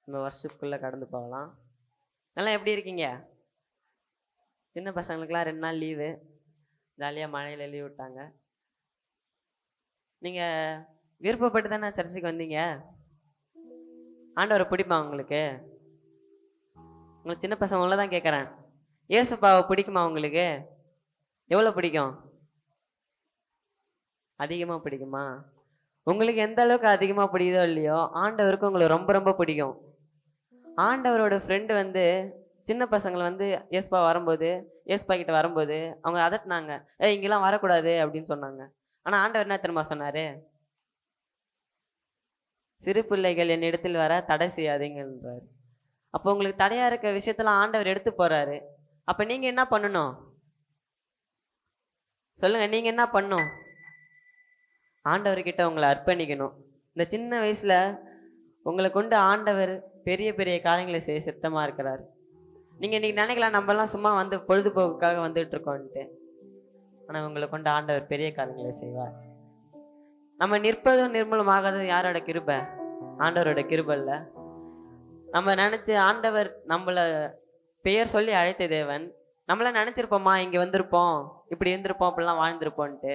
நம்ம வருஷத்துக்குள்ளே கடந்து போகலாம். எல்லாம் எப்படி இருக்கீங்க? சின்ன பசங்களுக்கெல்லாம் 2 நாள் லீவு, ஜாலியாக மழையில் லீவ் விட்டாங்க. நீங்கள் விருப்பப்பட்டு தானே சர்ச்சுக்கு வந்தீங்க? ஆண்டவரை பிடிப்பா உங்களுக்கு? உங்களுக்கு சின்ன பசங்கள தான் கேட்குறேன். ஏசப்பாவை பிடிக்குமா உங்களுக்கு? எவ்வளோ பிடிக்கும்? அதிகமாக பிடிக்குமா? உங்களுக்கு எந்த அளவுக்கு அதிகமாக பிடிக்குதோ இல்லையோ, ஆண்டவருக்கு உங்களுக்கு ரொம்ப ரொம்ப பிடிக்கும். ஆண்டவரோட ஃப்ரெண்டு வந்து சின்ன பசங்களை வந்து ஏசப்பா வரும்போது, ஏசப்பா கிட்ட வரும்போது அவங்க அதட்டினாங்க. இங்கெல்லாம் வரக்கூடாது அப்படின்னு சொன்னாங்க. ஆனால் ஆண்டவர் என்ன தெரியுமா சொன்னாரு? சிறு பிள்ளைகள் என்னிடத்தில் வர தடை செய்யாதீங்கன்றாரு. அப்போ உங்களுக்கு தடையா இருக்க விஷயத்தெல்லாம் ஆண்டவர் எடுத்து போறாரு. அப்ப நீங்க என்ன பண்ணணும்? சொல்லுங்க, நீங்க என்ன பண்ணணும்? ஆண்டவர்கிட்ட உங்களை அர்ப்பணிக்கணும். இந்த சின்ன வயசுல உங்களை கொண்டு ஆண்டவர் பெரிய பெரிய காரியங்களை செய்ய சித்தமா இருக்கிறார். நீங்க இன்னைக்கு நினைக்கலாம் நம்மலாம் சும்மா வந்து பொழுதுபோக்குக்காக வந்துட்டு இருக்கோன்ட்டு. ஆனா உங்களை கொண்டு ஆண்டவர் பெரிய காரியங்களை செய்வார். நம்ம நிற்பதும் நிர்மூலமாகாதது யாரோட கிருபை? ஆண்டவரோட கிருபை இல்ல. நம்ம நினைச்சு ஆண்டவர் நம்மள பெயர் சொல்லி அழைத்த தேவன். நம்மள நினைச்சிருப்போமா இங்க வந்திருப்போம், இப்படி இருந்திருப்போம், அப்படிலாம் வாழ்ந்திருப்போன்ட்டு?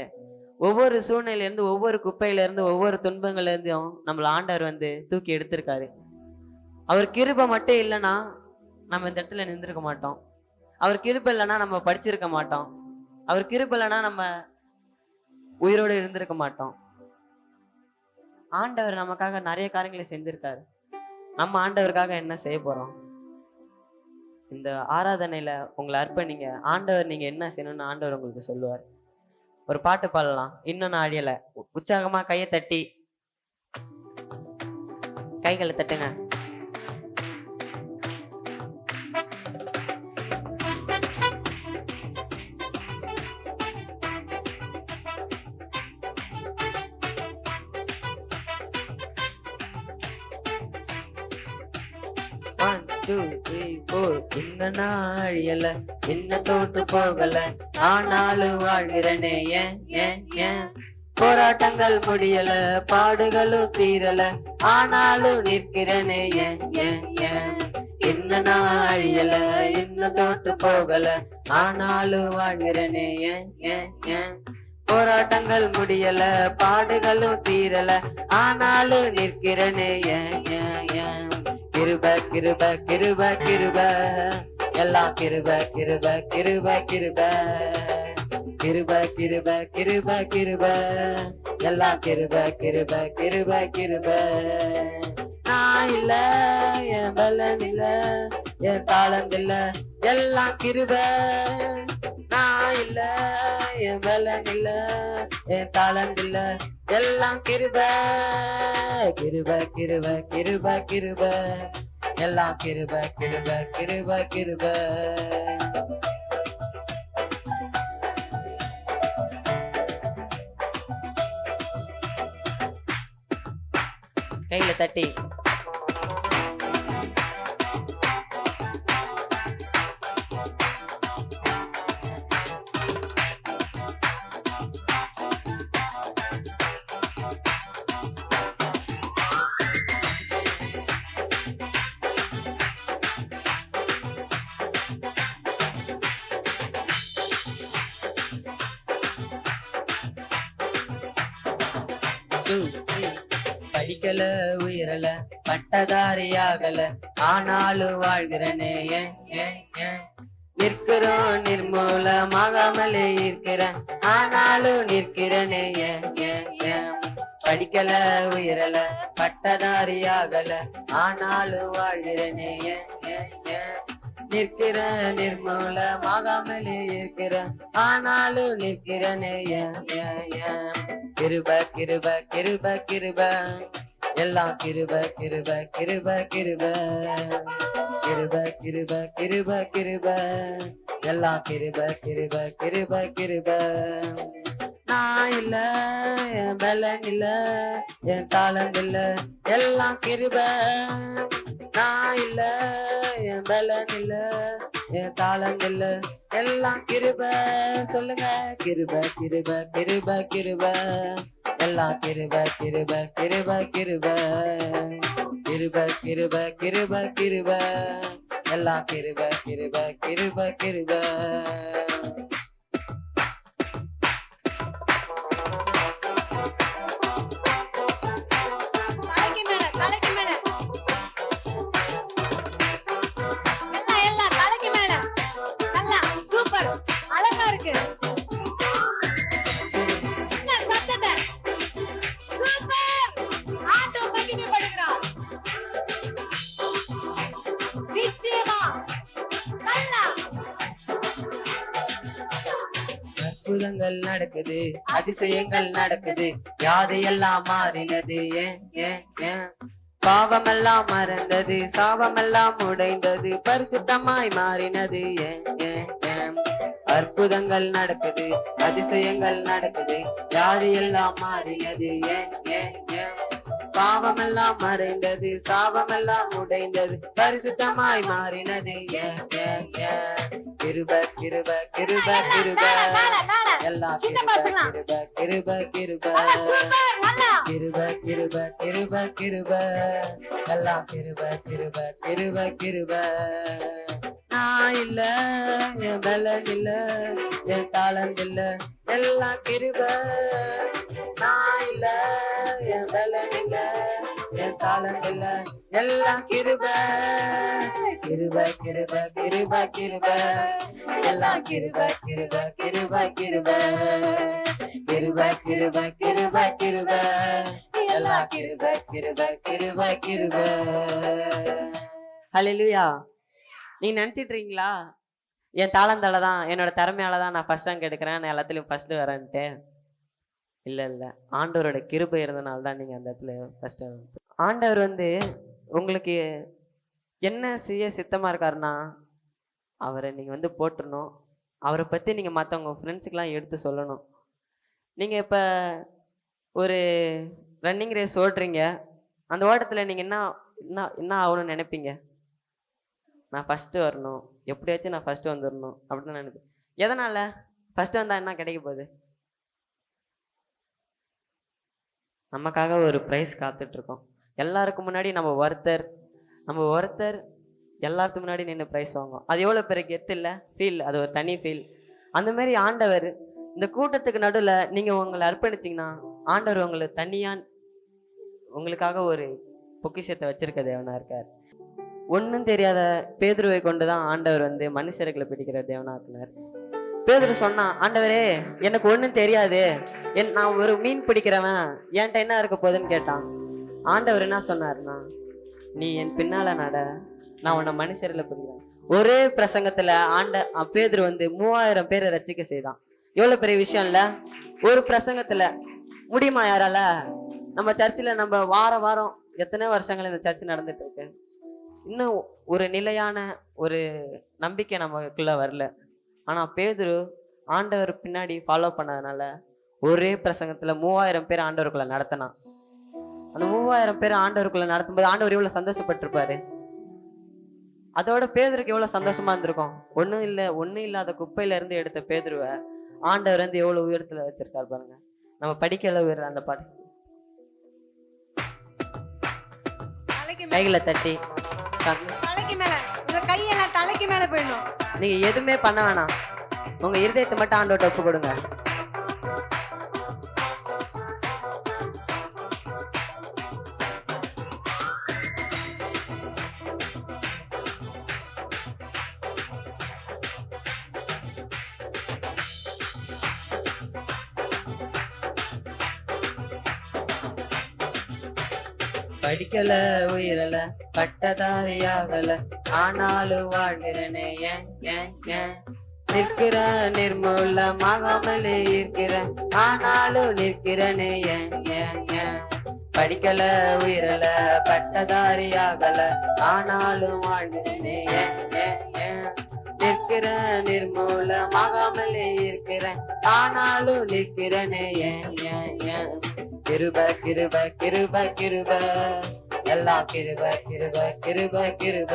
ஒவ்வொரு சூழ்நிலையிலேருந்து, ஒவ்வொரு குப்பையிலேருந்து, ஒவ்வொரு துன்பங்கள்லேருந்தும் நம்மள ஆண்டவர் வந்து தூக்கி எடுத்திருக்காரு. அவர் கிருபை மட்டும் இல்லைன்னா நம்ம இந்த இடத்துல நின்றுருக்க மாட்டோம். அவர் கிருபை இல்லைன்னா நம்ம படிச்சிருக்க மாட்டோம். அவர் கிருபை இல்லைன்னா நம்ம உயிரோடு இருந்திருக்க மாட்டோம். ஆண்டவர் நமக்காக நிறைய காரியங்களை செஞ்சிருக்காரு. நம்ம ஆண்டவருக்காக என்ன செய்ய போறோம்? இந்த ஆராதனையில உங்களை அர்ப்பணிங்க. ஆண்டவர் நீங்க என்ன செய்யணும்னு ஆண்டவர் உங்களுக்கு சொல்லுவார். ஒரு பாட்டு பாடலாம். இன்னும் நான் அடியல. உற்சாகமா கையை தட்டி கைகளை தட்டுங்க. இந்த நாழியல என்ன தோற்று போகல, ஆனாலும் வாழ்கிறனே ஏன் ஏன் ஏன். போராட்டங்கள் முடியல, பாடுகளும் தீரல, ஆனாலும் நிற்கிறனே ஏன் ஏன் ஏன். என்ன நாழியல என்ன தோற்று போகல, ஆனாலும் வாழ்கிறனே ஏன் ஏன் ஏன். போராட்டங்கள் முடியல, பாடுகளும் தீரல, ஆனாலும் நிற்கிறனே ஏன் ஏன் ஏன். கிருப கிருப கிருப கிருப எல்லாம் கிருப கிருப கிருப கிருப கிருப கிருப கிருப கிருப எல்லாம் கிருப கிருப கிருப கிருப. நான் இல்ல, என் பலன் இல்ல, என் தாளம் இல்ல, எல்லாம் கிருப. நான் இல்ல, என் பலன் இல்ல, என் தாளம் இல்ல, எல்லாம் கிருப கிருப கிருப கிருப கிருப எல்லாம் கிருப கிருப கிருப கிருப. கையில தட்டி படிக்கல, உயரல, பட்டதாரியாகல, ஆனாலும் வாழ்கிறனே ஏன் ஏன் ஏன். நிற்கிறோம் நிர்மூலமாகாமலே இருக்கிறேன், ஆனாலும் நிற்கிறனே ஏன் ஏன் ஏன். படிக்கல, உயரல, பட்டதாரியாகல, ஆனாலும் வாழ்கிறனே ஏன் ஏன் ஏன். நிற்கிற நிர்மூலமாகாமலே இருக்கிறேன், ஆனாலும் நிற்கிறனே ஏன் ஏன் ஏன். கிருப கிருப கிருப கிருப எல்லாம் கிருப கிருப கிருப கிருப கிருப கிருப கிருப கிருப எல்லாம் கிருப கிருப கிருப கிருப. நான் இல்ல, என் பலன் இல்ல, என் தாளம் இல்ல, எல்லாம் கிருப. நான் இல்ல, என் பலன் இல்ல, என் தாளம் இல்ல, எல்லாம் கிருப. சொல்லுங்க, கிருப கிருப கிருப கிருப எல்லாம் கிருப கிருப கிருப கிருப கிருப கிருப கிருப கிருப கிருப எல்லாம் கிருப கிருப கிருப கிருப. அற்புதங்கள் நடக்குது, அதிசயங்கள் நடக்குது, யாதையெல்லாம் மாறினது. ஏன் ஏன் ஏன் பாவமெல்லாம் மறந்தது, சாபமெல்லாம் உடைந்தது, பரிசுத்தமாய் மாறினது. ஏன் ஏன் ஏன் அற்புதங்கள் நடக்குது, அதிசயங்கள் நடக்குது, யாதையெல்லாம் மாறினது. ஏன் ஏன் ஏன் பாவமெல்லாம் மறைந்தது, சாபமெல்லாம் உடைந்தது, பரிசுத்தமாய் மாறினது. ஏன் ஏன் ஏன் கிருப கிருப கிருப கிருப எல்லாம் கிருப கிருப கிருப கிருப கிருப கிருப கிருப எல்லாம் கிருப கிருப கிருப கிருப. நான் இல்ல, என் பலன் இல்ல, என் தாளம் இல்ல, எல்லாம் கிருப. நான் இல்ல, என் பலன் இல்ல, என் தாளம் இல்ல, எல்லாம் கிருப கிருப கிருப கிருப கிருப எல்லாம் கிருப கிருப கிருப கிருப கிருப கிருப கிருப கிருப எல்லாம் கிருப கிருப கிருப கிருப. ஹல்லேலூயா. நீங்க நினைச்சிட்டு இருக்கீங்களா என் தாளந்தால தான், என்னோட திறமையால தான் நான் ஃபர்ஸ்ட் ரேங்க் எடுக்கிறேன், நான் எல்லாத்துலயும் ஃபர்ஸ்ட் வரேன்ட்டு? இல்ல இல்ல, ஆண்டவரோட கிருபை இருந்தனால தான் நீங்க அந்த இடத்துல ஃபர்ஸ்ட். ஆண்டவர் உங்களுக்கு என்ன செய்ய சித்தமா இருக்காருன்னா அவரை நீங்க போட்டுடணும். அவரை பத்தி நீங்க மற்றவங்க ஃப்ரெண்ட்ஸுக்கெல்லாம் எடுத்து சொல்லணும். நீங்க இப்ப ஒரு ரன்னிங் ரேஸ் ஓடுறீங்க, அந்த ஓட்டத்துல நீங்க என்ன என்ன என்ன ஆகணும்னு நினைப்பீங்க? நான் ஃபர்ஸ்ட் வரணும், எப்படியாச்சும் நான் ஃபர்ஸ்ட் வந்துடணும் அப்படின்னு நினைப்பேன். எதனால? ஃபர்ஸ்ட் வந்தா என்ன கிடைக்க போகுது? நமக்காக ஒரு ப்ரைஸ் காத்துட்டு இருக்கோம். எல்லாருக்கும் முன்னாடி நம்ம ஒருத்தர் எல்லாத்துக்கும் முன்னாடி நின்று ப்ரைஸ் வாங்குவோம். அது எவ்வளோ பெரிய கெத்து இல்லை? ஃபீல், அது ஒரு தனி ஃபீல். அந்த மாதிரி ஆண்டவர் இந்த கூட்டத்துக்கு நடுவில் நீங்கள் உங்களை அர்ப்பணிச்சிங்கன்னா ஆண்டவர் உங்களை தனியாக உங்களுக்காக ஒரு பொக்கிஷத்தை வச்சிருக்க தேவனா இருக்கார். ஒன்றும் தெரியாத பேதுருவை கொண்டு தான் ஆண்டவர் மனுஷர்களை பிடிக்கிற தேவனா இருக்கிறார். பேதுரு சொன்னான், ஆண்டவரே எனக்கு ஒன்றும் தெரியாது, நான் ஒரு மீன் பிடிக்கிறவன், என்கிட்ட என்ன இருக்க போகுதுன்னு கேட்டான். ஆண்டவர் என்ன சொன்னார்னா, நீ என் பின்னால நட, நான் உன்னை மனுஷர்களை பிடிக்கிறேன். ஒரே பிரசங்கத்துல பேதுரு 3000 பேரை ரட்சிக்க செய்தான். எவ்வளவு பெரிய விஷயம் இல்ல? ஒரு பிரசங்கத்துல முடியுமா யாரால? நம்ம சர்ச்சில் நம்ம வாரம் எத்தனை வருஷங்கள் இந்த சர்ச் நடந்துட்டு இருக்கு, இன்னும் ஒரு நிலையான ஒரு நம்பிக்கை நமக்குள்ள வரல. ஆனா பேதுரு ஆண்டவர் பின்னாடி ஃபாலோ பண்ணதுனால ஒரே பிரசங்கத்துல 3000 பேர் ஆண்டவருக்குள்ள நடத்தினான். அந்த 3000 பேர் ஆண்டவருக்குள்ள நடத்தும் போது ஆண்டவர் எவ்வளவு சந்தோஷப்பட்டிருப்பாரு. அதோட பேதுருக்கு எவ்வளவு சந்தோஷமா இருந்திருக்கும். ஒன்னும் இல்லாத குப்பையில இருந்து எடுத்த பேதுருவை ஆண்டவர் எவ்வளவு உயரத்துல வச்சிருக்காரு பாருங்க. நம்ம படிக்கல உயர அந்த பாட்டு கைகளை தட்டி தலைக்கு மேல, உங்க கையெல்லாம் தலைக்கு மேல போயிடணும். நீங்க எதுவுமே பண்ண வேணாம், உங்க இருதயத்தை மட்டும் ஆண்டவர்ட்ட ஒப்பு கொடுங்க. படிக்கல உயிரல பட்டதாரியாகல, ஆனாலும் வாழ்கிறனே ஏன் ஏன் ஏன் நிற்கிற நிர்மூலமாகாமலே இருக்கிற, ஆனாலும் நிற்கிறனே ஏன் ஏன் ஏன் படிக்கல உயிரல பட்டதாரியாகல, ஆனாலும் வாழ்கிறனே ஏன் ஏன் ஏன் நிற்கிற நிர்மூலமாகாமலே இருக்கிற, ஆனாலும் நிற்கிறனே ஏன் ஏன் ஏன் கிருப கிருப கிருப கிருப எல்லாம் கிருப கிருப கிருப கிருப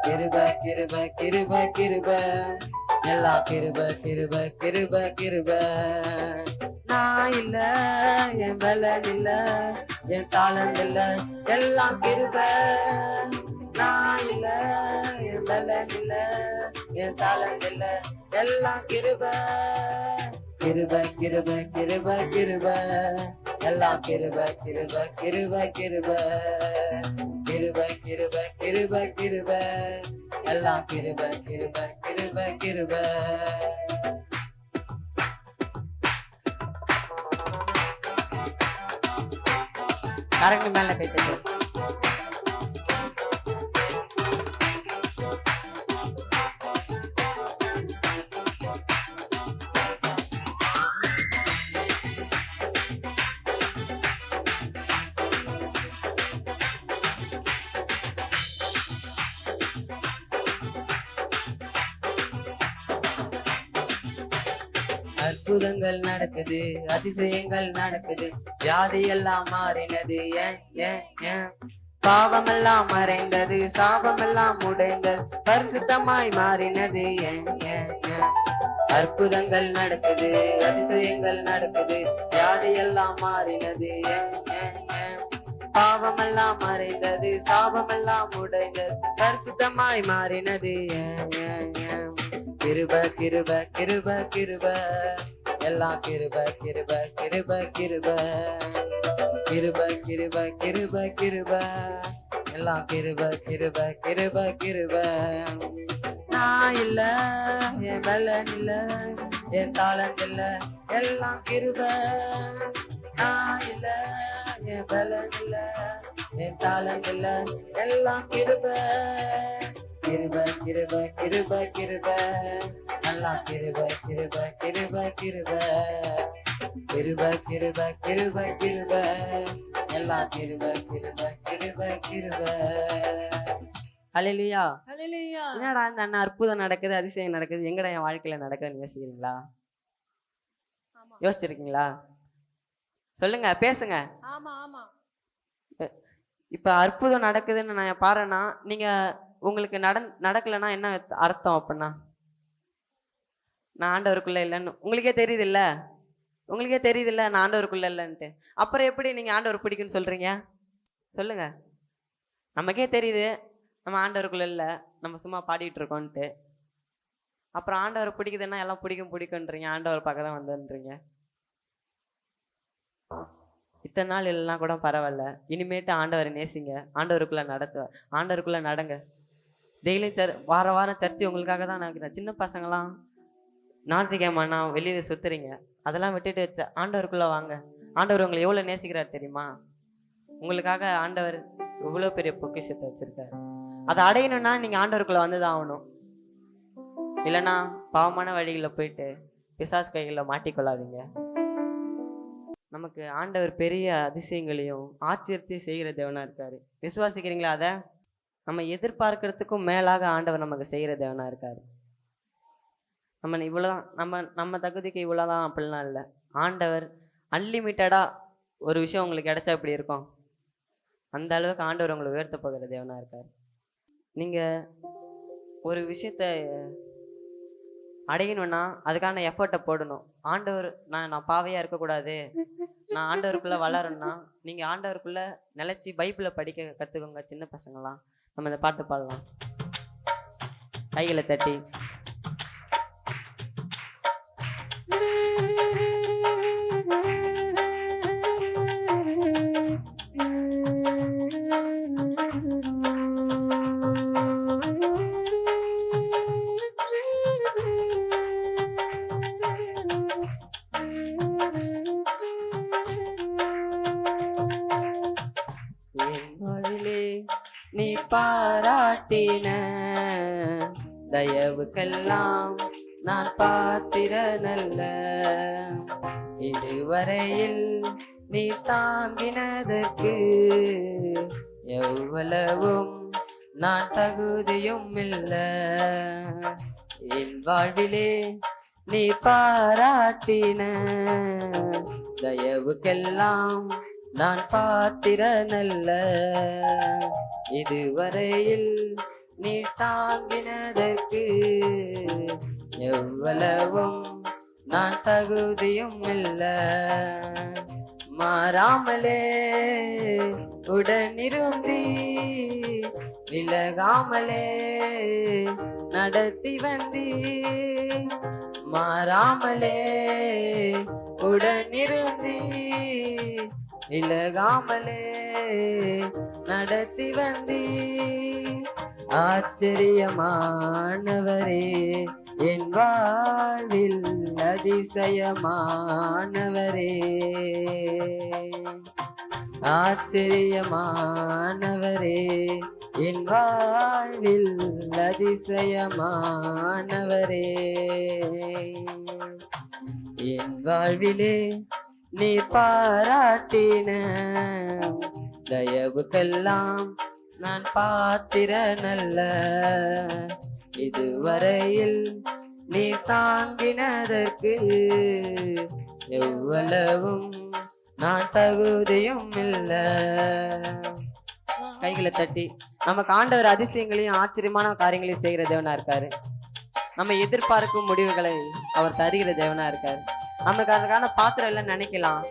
கிருப கிருப கிருப கிருப எல்லாம் கிருப கிருப கிருப கிருப. நான் இல்ல, என் பலன் இல்ல, என் தாளம் இல்ல, எல்லாம் கிருபை. நான் இல்ல, என் பலன் இல்ல, என் தாளம் இல்ல, எல்லாம் கிருபை. கிருபை கிருபை கிருபை கிருபை, எல்லாம் கிருபை கிருபை கிருபை கிருபை. கிருபை கிருபை கிருபை கிருபை, எல்லாம் கிருபை கிருபை கிருபை கிருபை. கரெக்ட் மேல கைட்டு. அற்புதங்கள் நடக்குது, அதிசயங்கள் நடக்குது, வியாதி எல்லாம் மாறினது, ஏன் ஏன் ஏன். பாவம் எல்லாம் மறைந்தது, சாபம் எல்லாம் உடைந்தது, பரிசுத்தமாய் மாறினது, ஏன் ஏன் ஏன். அற்புதங்கள் நடக்குது, அதிசயங்கள் நடக்குது, வியாதி எல்லாம் மாறினது, ஏன் ஏன் ஏன். பாவம் எல்லாம் மறைந்தது, சாபம் எல்லாம் உடைந்தது, பரிசுத்தமாய் மாறினது, ஏன் ஏன் ஏன். கிருபை கிருபை கிருபை கிருபை, எல்லாம் கிருபை கிருபை கிருபை கிருபை. கிருபை கிருபை கிருபை கிருபை, எல்லாம் கிருபை கிருபை கிருபை கிருபை. நான் இல்ல, என் பலன் இல்ல, என் தாளம் இல்ல, எல்லாம் கிருபை. நான் இல்ல, என் பலன் இல்ல, என் தாளம் இல்ல, எல்லாம் கிருபை. கிருபை கிருபை கிருபை கிருபை, எல்லாம் கிருபை கிருபை கிருபை கிருபை. கிருபை கிருபை கிருபை கிருபை, எல்லாம் கிருபை கிருபை கிருபை கிருபை. ஹல்லேலூயா. ஹல்லேலூயா. என்னடா இந்த அண்ணா அற்புதம் நடக்குது, அதிசயம் நடக்குது, எங்கடா என் வாழ்க்கையில நடக்குதுன்னு யோசிக்கிறீங்களா? ஆமா யோசிச்சிருக்கீங்களா? சொல்லுங்க, பேசுங்க. ஆமா ஆமா. இப்ப அற்புதம் நடக்குதுன்னு நான் பாருன்னா, நீங்க உங்களுக்கு நடக்கலைன்னா என்ன அர்த்தம்? அப்படின்னா நான் ஆண்டவருக்குள்ள இல்லைன்னு உங்களுக்கே தெரியுது இல்ல, உங்களுக்கே தெரியுது இல்ல நான் ஆண்டவருக்குள்ள இல்லைன்ட்டு. அப்புறம் எப்படி நீங்க ஆண்டவர் பிடிக்குன்னு சொல்றீங்க? சொல்லுங்க. நமக்கே தெரியுது நம்ம ஆண்டவருக்குள்ள இல்லை, நம்ம சும்மா பாடிட்டு இருக்கோன்ட்டு. அப்புறம் ஆண்டவர் பிடிக்குதுன்னா எல்லாம் பிடிக்கும் பிடிக்குன்றீங்க, ஆண்டவர் பார்க்க தான் வந்தேன்றீங்க. இத்தனை நாள் இல்லைன்னா கூட பரவாயில்ல, இனிமேட்டு ஆண்டவரை நேசிங்க, ஆண்டவருக்குள்ள ஆண்டவருக்குள்ள நடங்க. டெய்லியும் வார வாரம் சர்ச்சு உங்களுக்காக தான் நினைக்கிறேன். சின்ன பசங்களாம் ஞாயிற்றுக்கிழமைனா வெளியே சுத்துறீங்க, அதெல்லாம் விட்டுட்டு வச்ச ஆண்டவருக்குள்ள வாங்க. ஆண்டவர் உங்களை எவ்வளவு நேசிக்கிறார் தெரியுமா? உங்களுக்காக ஆண்டவர் இவ்வளவு பெரிய பொக்கிஷத்தை வச்சிருக்காரு. அதை அடையணும்னா நீங்க ஆண்டவருக்குள்ள வந்துதான் ஆகணும். இல்லைன்னா பாவமான வழிகளில் போயிட்டு பிசாசு கைகளில் மாட்டிக்கொள்ளாதீங்க. நமக்கு ஆண்டவர் பெரிய அதிசயங்களையும் ஆச்சரியத்தையும் செய்கிற தேவனா இருக்காரு. விசுவாசிக்கிறீங்களா? அதை நம்ம எதிர்பார்க்கறதுக்கும் மேலாக ஆண்டவர் நமக்கு செய்கிற தேவனா இருக்காரு. நம்ம இவ்வளோதான், நம்ம தகுதிக்கு இவ்வளோதான் அப்படிலாம் இல்லை. ஆண்டவர் அன்லிமிட்டடா ஒரு விஷயம் உங்களுக்கு கிடைச்சா எப்படி இருக்கும், அந்த அளவுக்கு ஆண்டவர் உங்களை உயர்த்த போகிற தேவனா இருக்காரு. நீங்க ஒரு விஷயத்த அடையணும்னா அதுக்கான எஃபர்ட்டை போடணும். ஆண்டவர் நான் பாவையா இருக்கக்கூடாது, நான் ஆண்டவருக்குள்ள வளரணும்னா நீங்க ஆண்டவருக்குள்ள நிலைச்சி பைபிளை படிக்க கத்துக்கோங்க. சின்ன பசங்களாம் நம்ம இந்த பாட்டு பாடலாம், கைகளை தட்டி. நீ பாராட்டின தயவுக்கெல்லாம் நான் பாத்திரனல்ல, இதுவரையில் நீ தாங்கினதற்கு எவ்வளவும் நான் தகுதியும் இல்ல. என் வாழ்விலே நீ பாராட்டின தயவுக்கெல்லாம் நான் பாத்திரனல்ல, இதுவரையில் நீ தாங்கினதற்கு எவ்வளவும் நான் தகுதியும் இல்ல. மாறாமலே உடனிருந்தி விலகாமலே நடத்தி வந்தி. மாறாமலே உடனிருந்தி விலகாமலே நடத்தி வந்தி. ஆச்சரியமானவரே என் வாழ்வில் அதிசயமானவரே. ஆச்சரியமானவரே என் வாழ்வில் அதிசயமானவரே. என் வாழ்விலே நீ பாராட்டின தயவுக்கெல்லாம் நான் பாத்திரனல்ல. இதுவரையில் நீ தாங்கினதற்கு எவ்வளவும் நான் தகுதியும் இல்ல. கைகளை தட்டி நமக்கு ஆண்டவர் அதிசயங்களையும் ஆச்சரியமான காரியங்களையும் செய்கிற தேவனா இருக்காரு. நம்ம எதிர்பார்க்கும் முடிவுகளை அவர் தருகிற தேவனா இருக்காரு. நமக்கு அதுக்கான பாத்திரம் எல்லாம் நினைக்கலாம்,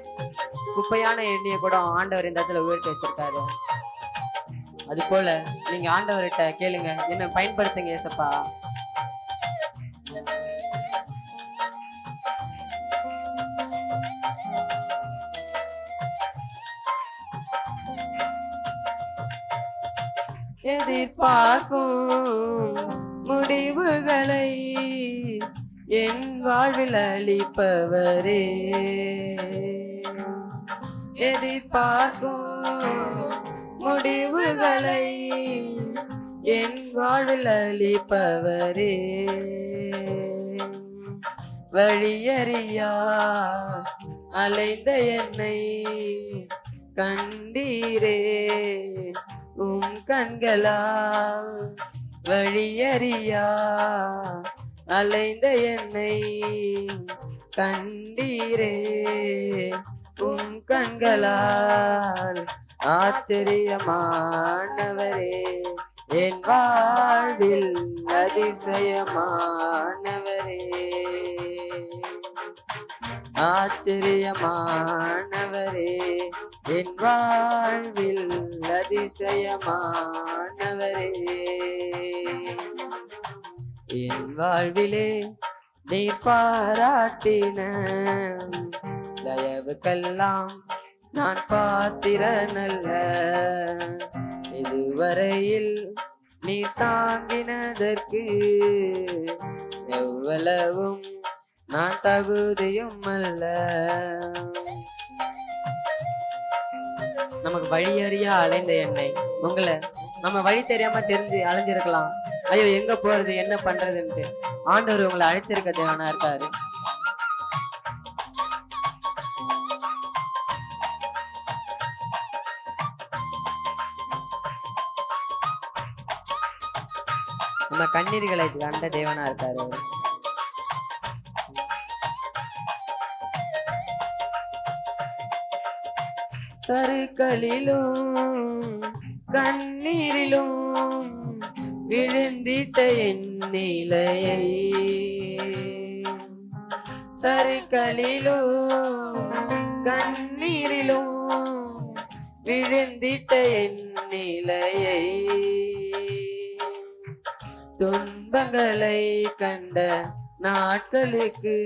குப்பையான எண்ணெயை கூட ஆண்டவர் இந்த இடத்துல உயர்த்தி வச்சிருக்காரு. அது போல நீங்க ஆண்டவர்கிட்ட கேளுங்க, என்ன பயன்படுத்துங்க ஏசப்பா. எதிர்பார்க்கும் முடிவுகளை என் வாழ்வில் அளிப்பவரே. எதிர்பார்க்கும் முடிவுகளை என் வாழ்வில் அளிப்பவரே. வழியறியா அலைந்த என்னை கண்டீரே உம் கண்களால். வழியறியா அலைந்த என்னை கண்டீரே உம் கண்களால். ஆச்சரியமானவரே என் வாழ்வில் அதிசயமானவரே. ஆச்சரியமானவரே என் வாழ்வில் அதிசயமானவரே. என் வாழ்விலே நீர் பாராட்டின தயவுக்கெல்லாம் நான் பாத்திரனல்ல. இதுவரையில் நீ தாங்கினதற்கு எவ்வளவும் நான் தகுதியும் அல்ல. நமக்கு வழியறியா அலைந்த எண்ணெய், உங்களை நம்ம வழி தெரியாம தெரிஞ்சு அலைஞ்சிருக்கலாம். ஐயோ எங்க போறது என்ன பண்றதுன்ட்டு ஆண்டவர் உங்களை அழைத்திருக்க தேவனா இருக்காரு. நம்ம கண்ணீர்களை கண்ட தேவனா இருக்காரு. சருக்களிலும் கண்ணீரிலும் விழுந்திட்ட என் நிலையை. சருக்களிலும் கண்ணீரிலும் விழுந்திட்ட என் நிலையை. துன்பங்களை கண்ட நாட்களுக்கு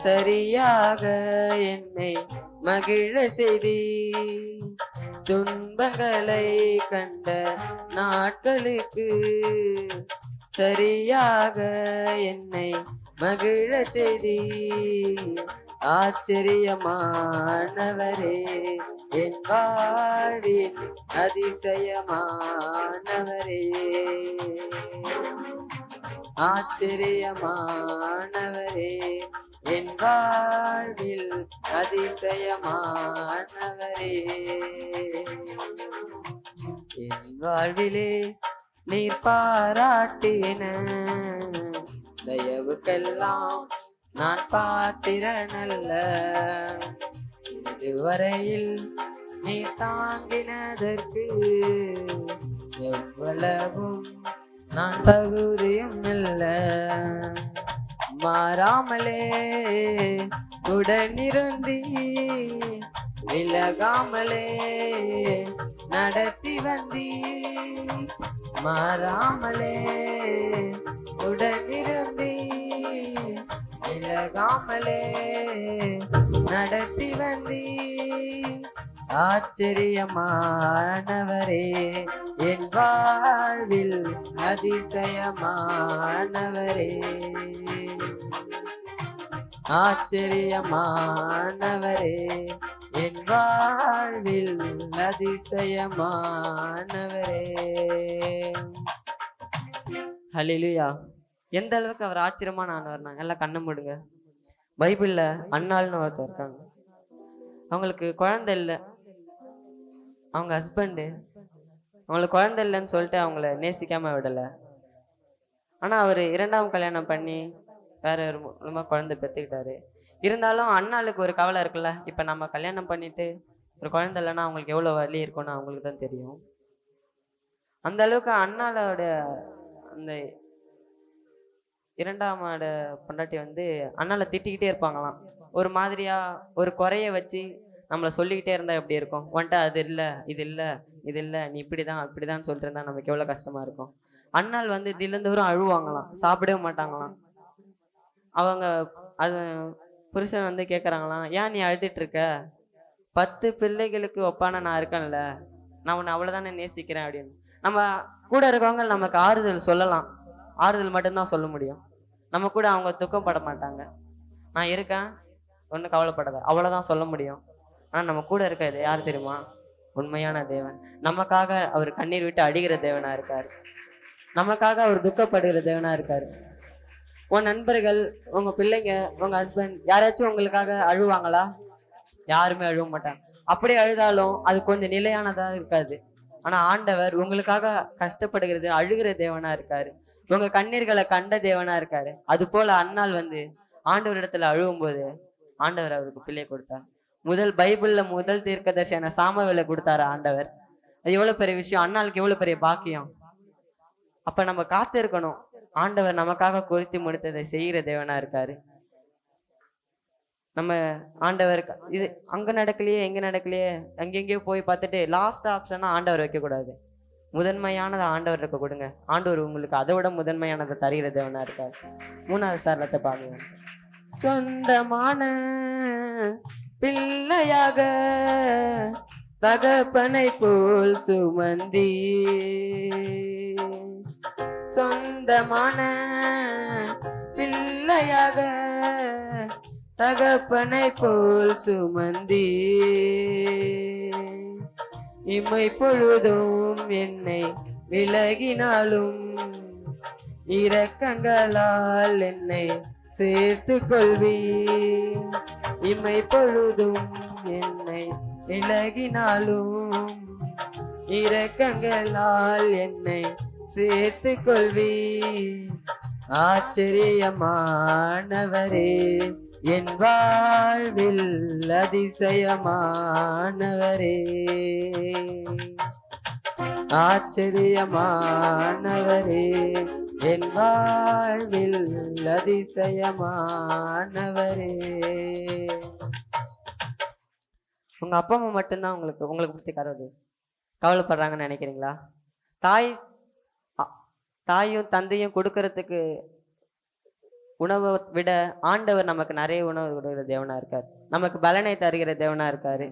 சரியாக என்னை மகிழ செய்தி. துன்பங்களை கண்ட நாட்களுக்கு சரியாக என்னை மகிழ செய்தி. ஆச்சரியமானவரே என் வாழ்வின் அதிசயமானவரே. ஆச்சரியமானவரே என் வாழ்வில் அதிசயமானவரே. என் வாழ்விலே நீர் பாராட்டின தயவுக்கெல்லாம் நான் பாத்திரனல்ல. இதுவரையில் நீ தாங்கினதற்கு எவ்வளவும் நான் தகுதியும் இல்ல. மாறாமலே உடனிருந்தி விலகாமலே நடத்தி வந்தி மாறாமலே உடனிருந்தி விலகாமலே நடத்தி வந்தி ஆச்சரியமானவரே என் வாழ்வில் அதிசயமானவரே ஆச்சரியமானவரே என் வாழ்வில் அதிசயமானவரே. ஹல்லேலூயா. எந்த அளவுக்கு அவர் ஆச்சரியமான ஆனவர். நாங்க எல்லாம் கண்ணை மூடுங்க. பைபிள்ல அன்னாள்னு ஒருத்தர் இருக்காங்க. அவங்களுக்கு குழந்தை இல்லை. அவங்க ஹஸ்பண்டு அவங்களுக்கு குழந்தை இல்லைன்னு சொல்லிட்டு அவங்கள நேசிக்காம விடலை. ஆனா அவர் 2ஆம் கல்யாணம் பண்ணி வேற ஒரு மூலமா குழந்தை பெற்றுக்கிட்டாரு. இருந்தாலும் அண்ணாளுக்கு ஒரு கவலை இருக்குல்ல. இப்ப நம்ம கல்யாணம் பண்ணிட்டு ஒரு குழந்தை இல்லைன்னா அவங்களுக்கு எவ்வளவு வலி இருக்கும்னு அவங்களுக்கு தான் தெரியும். அந்த அளவுக்கு அண்ணாளோட அந்த 2ஆம் பொண்டாட்டி வந்து அண்ணால திட்டிக்கிட்டே இருப்பாங்களாம். ஒரு மாதிரியா ஒரு குறைய வச்சு நம்மளை சொல்லிக்கிட்டே இருந்தா எப்படி இருக்கும்? வந்துட்டு அது இல்லை, இது இல்லை, இது இல்லை, நீ இப்படிதான் அப்படிதான் சொல்லிட்டு இருந்தா நமக்கு எவ்வளவு கஷ்டமா இருக்கும். அண்ணாள் வந்து தினந்தோறும் அழுவாங்களாம், சாப்பிடவே மாட்டாங்களாம். அவங்க அது புருஷன் வந்து கேட்குறாங்களாம், ஏன் நீ அழுதுட்டு இருக்க? 10 பிள்ளைகளுக்கு ஒப்பான நான் இருக்கேன்ல, நான் உன்னை அவ்வளோதானே நேசிக்கிறேன் அப்படின்னு. நம்ம கூட இருக்கவங்க நமக்கு ஆறுதல் சொல்லலாம், ஆறுதல் மட்டும்தான் சொல்ல முடியும். நம்ம கூட அவங்க துக்கம் பட மாட்டாங்க. நான் இருக்கேன், ஒன்றும் கவலைப்படாத, அவ்வளோதான் சொல்ல முடியும். ஆனால் நம்ம கூட இருக்காது யார் தெரியுமா? உண்மையான தேவன். நமக்காக அவர் கண்ணீர் விட்டு அடிக்கிற தேவனா இருக்காரு. நமக்காக அவர் துக்கப்படுகிற தேவனா இருக்காரு. உன் நண்பர்கள், உங்க பிள்ளைங்க, உங்க ஹஸ்பண்ட் யாராச்சும் உங்களுக்காக அழுவாங்களா? யாருமே அழுவ மாட்டாங்க. அப்படியே அழுதாலும் அது கொஞ்சம் நிலையானதா இருக்காது. ஆனா ஆண்டவர் உங்களுக்காக கஷ்டப்படுகிறது அழுகிற தேவனா இருக்காரு. உங்க கண்ணீர்களை கண்ட தேவனா இருக்காரு. அது போல அன்னாள் வந்து ஆண்டவர் இடத்துல அழுவும் போது ஆண்டவர் அவருக்கு பிள்ளை கொடுத்தார். பைபிள்ல முதல் தீர்க்கதரிசியான சாமுவேலை கொடுத்தாரு ஆண்டவர். அது எவ்வளவு பெரிய விஷயம். அன்னாளுக்கு எவ்வளவு பெரிய பாக்கியம். அப்ப நம்ம காத்து இருக்கணும். ஆண்டவர் நமக்காக குறித்து முடித்ததை செய்கிற தேவனா இருக்காரு. நம்ம ஆண்டவர் இது அங்க நடக்கலையே எங்க நடக்கலையே அங்கெங்கேயோ போய் பார்த்துட்டு லாஸ்ட் ஆப்ஷனா ஆண்டவர் வைக்க கூடாது. முதன்மையானதை ஆண்டவருக்கு கொடுங்க. ஆண்டவர் உங்களுக்கு அதை விட முதன்மையானதை தருகிற தேவனா இருக்காரு. 3வது சரணத்தை பாருங்க. சொந்தமான பிள்ளையாக தகப்பனை போல் சுமந்தி, சொந்தமான பிள்ளையாக தகப்பனை போல் சுமந்தி, இம்மை பொழுதும் என்னை விலகினாலும் இரக்கங்களால் என்னை சேர்த்து கொள்வி, இம்மை பொழுதும் என்னை விலகினாலும் இரக்கங்களால் என்னை சேர்த்து கொள்வி. ஆச்சரியமானவரே என் வாழ்வில் அதிசயமானவரே, ஆச்சரியமானவரே என் வாழ்வில் அதிசயமானவரே. உங்க அப்பா அம்மா மட்டும்தான் உங்களுக்கு பத்தி கவலைப்படுறாங்கன்னு நினைக்கிறீங்களா? தாயும் தந்தையும் கொடுக்கறதுக்கு உணவை விட ஆண்டவர் நமக்கு நிறைய உணவு கொடுக்கிற தேவனா இருக்காரு. நமக்கு பலனை தருகிற தேவனா இருக்காரு.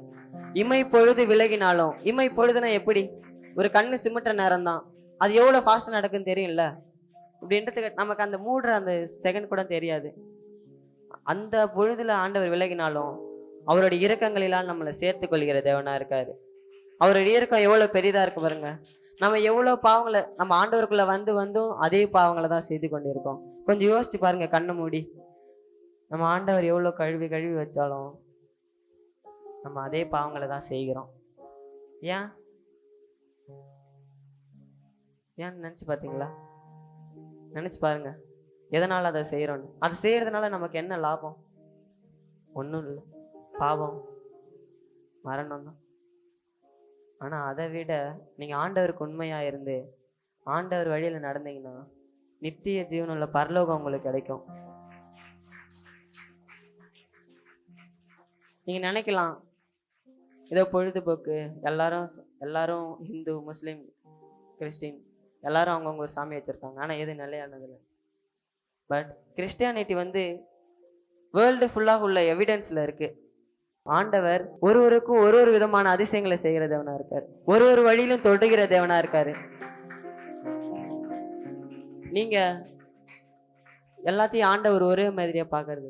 இமை பொழுது விலகினாலும், இமை பொழுதுனா எப்படி? ஒரு கண்ணு சிமிட்ட நேரம் தான். அது எவ்வளவு ஃபாஸ்டா நடக்குன்னு தெரியும்ல. அப்படின்றதுக்கு நமக்கு அந்த மூடுற அந்த செகண்ட் கூட தெரியாது. அந்த பொழுதுல ஆண்டவர் விலகினாலும் அவருடைய இரக்கங்களிலால் நம்மளை சேர்த்து கொள்கிற தேவனா இருக்காரு. அவருடைய இரக்கம் எவ்வளவு பெரிதா இருக்கு பாருங்க. நம்ம எவ்வளவு பாவங்களை நம்ம ஆண்டவருக்குள்ள வந்தும் அதே பாவங்களை தான் செய்து கொண்டிருக்கோம். கொஞ்சம் யோசிச்சு பாருங்க. கண்ணு மூடி நம்ம ஆண்டவர் எவ்வளவு கழுவி வச்சாலும் நம்ம அதே பாவங்களை தான் செய்கிறோம். ஏன் நினைச்சு பாத்தீங்களா? நினைச்சு பாருங்க எதனால அதை செய்யறோம்னு. அதை செய்யறதுனால நமக்கு என்ன லாபம்? ஒன்றும் இல்லை, பாவம், மரணம் தான். ஆனா அதை விட நீங்க ஆண்டவருக்கு உண்மையா இருந்து ஆண்டவர் வழியில நடந்தீங்கன்னா நித்திய ஜீவனுள்ள பரலோகம் உங்களுக்கு கிடைக்கும். நீங்க நினைக்கலாம் ஏதோ பொழுதுபோக்கு, எல்லாரும் எல்லாரும் ஹிந்து, முஸ்லீம், கிறிஸ்டின் எல்லாரும் அவங்கவுங்க ஒரு சாமி வச்சிருக்காங்க. ஆனா எது நிலையானது இல்லை. பட் கிறிஸ்டியானிட்டி வந்து வேர்ல்டு ஃபுல்லாக உள்ள எவிடன்ஸ்ல இருக்கு. ஆண்டவர் ஒருவருக்கும் ஒரு ஒரு விதமான அதிசயங்களை செய்கிற தேவனா இருக்காரு. ஒரு ஒரு வழியிலும் தொடுகிற தேவனா இருக்காரு. நீங்க எல்லாத்தையும் ஆண்டவர் ஒரே மாதிரியா பாக்குறாரு.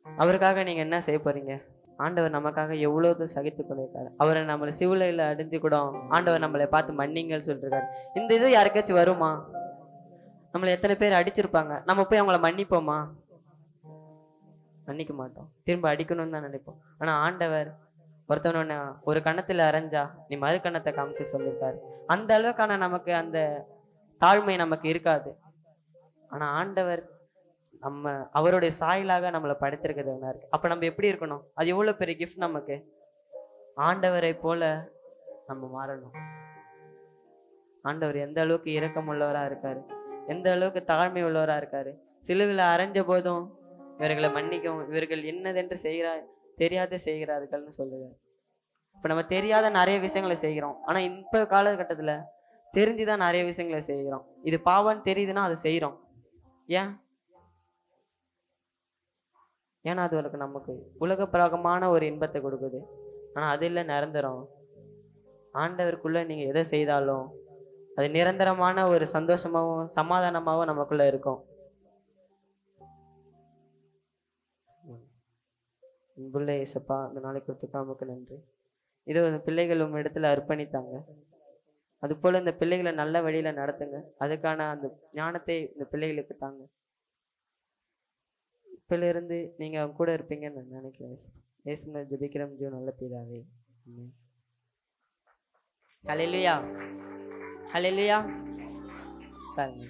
அவருக்காக நீங்க என்ன செய்ய போறீங்க? ஆண்டவர் நமக்காக எவ்வளவு சகித்து கொண்டிருக்காரு. அவரை நம்மளை சிவுலையில அடிஞ்சு கூட ஆண்டவர் நம்மளை பார்த்து மன்னிங்கன்னு சொல்லிருக்காரு. இந்த இது யாருக்காச்சும் வருமா? நம்மளை எத்தனை பேர் அடிச்சிருப்பாங்க, நம்ம போய் அவங்கள மன்னிப்போமா? மன்னிக்க மாட்டோம். திரும்ப அடிக்கணும்னு தான் நினைப்போம். ஆனா ஆண்டவர் ஒருத்தவன ஒரு கன்னத்துல அரைஞ்சா நீ மறு கன்னத்தை காமிச்சு சொல்லியிருக்காரு. அந்த அளவுக்கான நமக்கு அந்த தாழ்மை நமக்கு இருக்காது. ஆனா ஆண்டவர் அவருடைய சாயலாக நம்மளை படைத்திருக்கிறதுனா இருக்கு. அப்ப நம்ம எப்படி இருக்கணும்? அது எவ்வளவு பெரிய கிஃப்ட் நமக்கு. ஆண்டவரை போல நம்ம மாறணும். ஆண்டவர் எந்த அளவுக்கு இரக்கம் உள்ளவரா இருக்காரு, எந்த அளவுக்கு தாழ்மை உள்ளவரா இருக்காரு. சிலுவையில அரைஞ்ச போதும் இவர்களை மன்னிக்கவும், இவர்கள் என்னதென்று தெரியாத செய்கிறார்கள்னு சொல்லுவார். இப்ப நம்ம தெரியாத நிறைய விஷயங்களை செய்கிறோம். ஆனா இப்ப காலகட்டத்துல தெரிஞ்சுதான் நிறைய விஷயங்களை செய்கிறோம். இது பாவம்னு தெரியுதுன்னா அதை செய்யறோம். ஏன்னா அது நமக்கு உலக பிராகமான ஒரு இன்பத்தை கொடுக்குது. ஆனா அது இல்லை நிரந்தரம். ஆண்டவருக்குள்ள நீங்க எதை செய்தாலும் அது நிரந்தரமான ஒரு சந்தோஷமாவும் சமாதானமாவும் நமக்குள்ள இருக்கும். அன்புள்ள இயேசப்பா, இந்த நாளை கொடுத்துக்கா நமக்கு நன்றி. இது ஒரு பிள்ளைகள் உங்க இடத்துல அர்ப்பணித்தாங்க. அது போல இந்த பிள்ளைகளை நல்ல வழியில நடத்துங்க. அதுக்கான அந்த ஞானத்தை இந்த பிள்ளைகளுக்கு தாங்க. இப்பல இருந்து நீங்க அவங்க கூட இருப்பீங்கன்னு நான் நினைக்கிறேன். இயேசுவை ஜெபிக்கிறோம் ஜீவ நல்ல பிதாவே. ஹல்லேலூயா, ஹல்லேலூயா. பாருங்க.